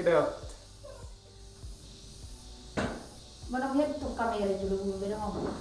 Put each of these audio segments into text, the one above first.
it out. Mana lihat tuh kamera dulu beda ngomong.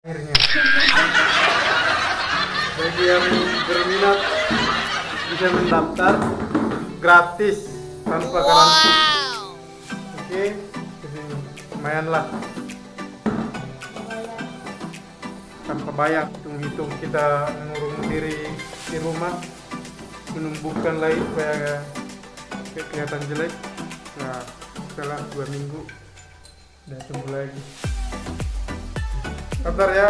Akhirnya bagi yang berminat bisa mendaftar gratis tanpa karantina. Oke, jadi lumayan lah tanpa bayar. Hitung-hitung kita mengurung diri di rumah, menumbuhkan lagi supaya kelihatan jelek. Nah, setelah 2 minggu udah tumbuh lagi. Sabar ya,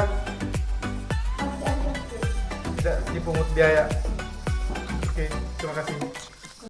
tidak dipungut biaya. Oke, terima kasih.